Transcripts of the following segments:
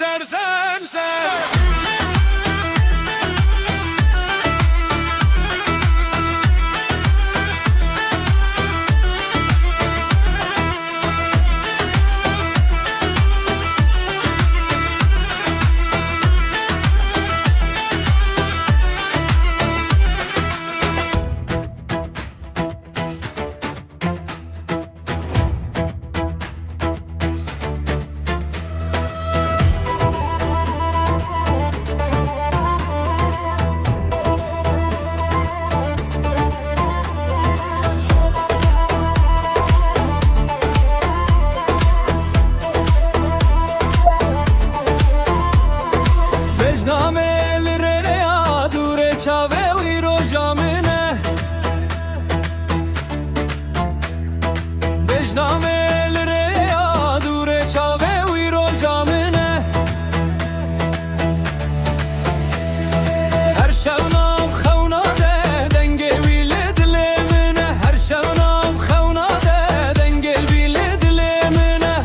سر سر سر Çave rojamine Bejname lere dure çave rojamine Her şevnam xevna de denge vile dilemine Her şevnam xevna de denge vile dilemine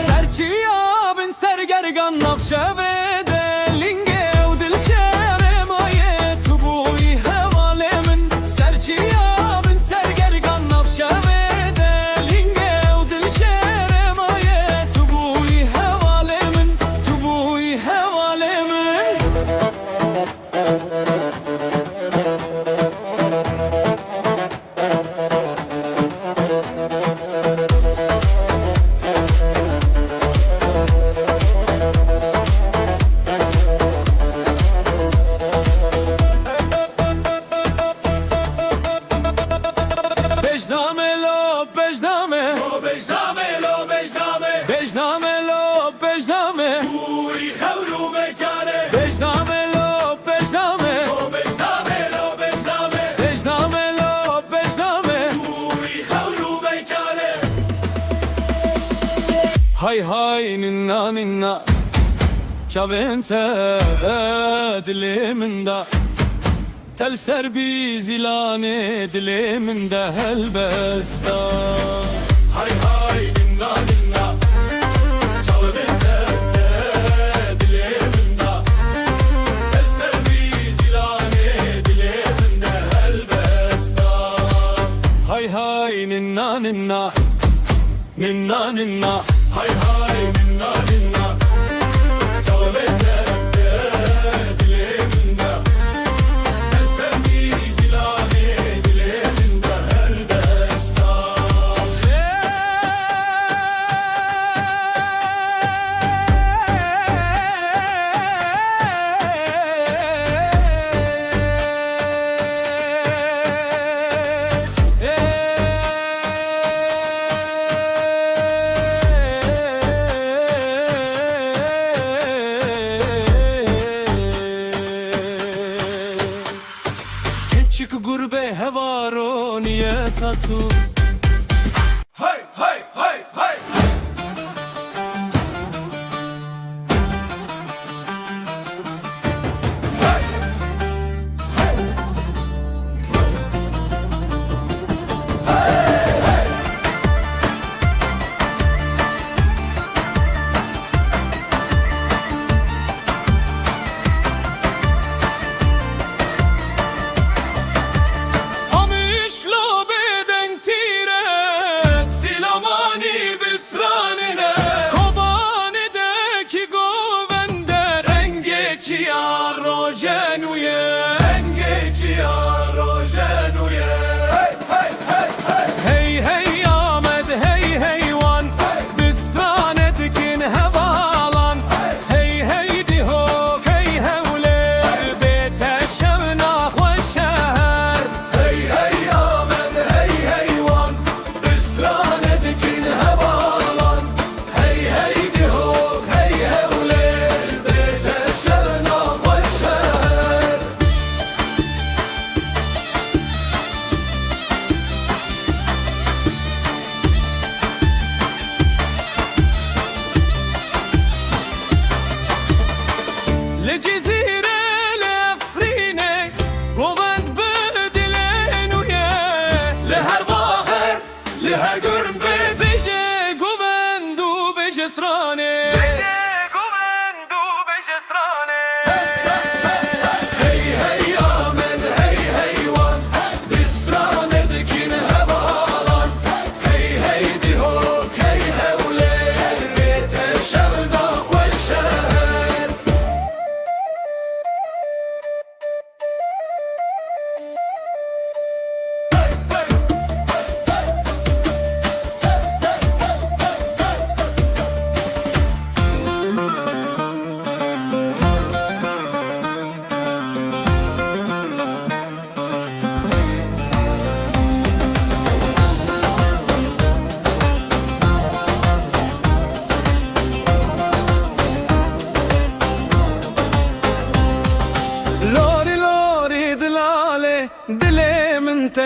Serçiya bin sergergan navşeve Hay hay ninna ninna Çavente diliminde Tel serbiz ilan diliminde helbesta Hay hay ninna ninna Çavente diliminde Tel serbiz ilan diliminde helbesta Hay hay ninna ninna Ninna ninna Hay hay ninna ninna Çavete diliminde El sevdiği zilani diliminde El destan Çık gurbe hevaro niyetatu Hay hay hay hay Amişlo bedenti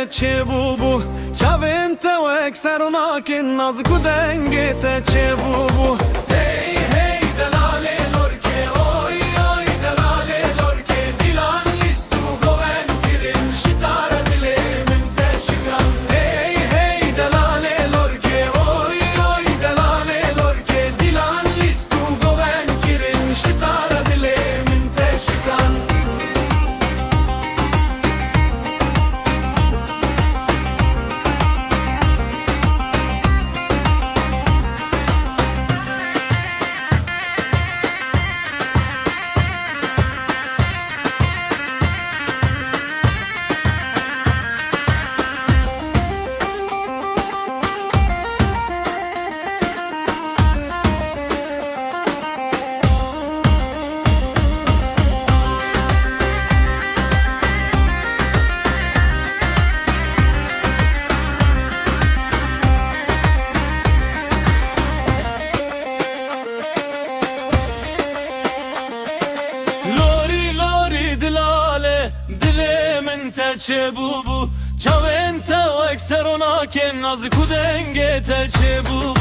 چه بو چاوین تو اکسرونا که ناز کو دنگه ته چه بو هی هی دلاله لورکه اوی اوی دلاله لورکه دیلان لیستو گوون گیرین شتار دلی من تشکن هی هی دلاله لورکه اوی اوی دلاله لورکه دیلان لیستو گوون گیرین شتار دلی من تشکن چه بو چاوین تو اکسرونا که ناز کو دنگه ته چه بو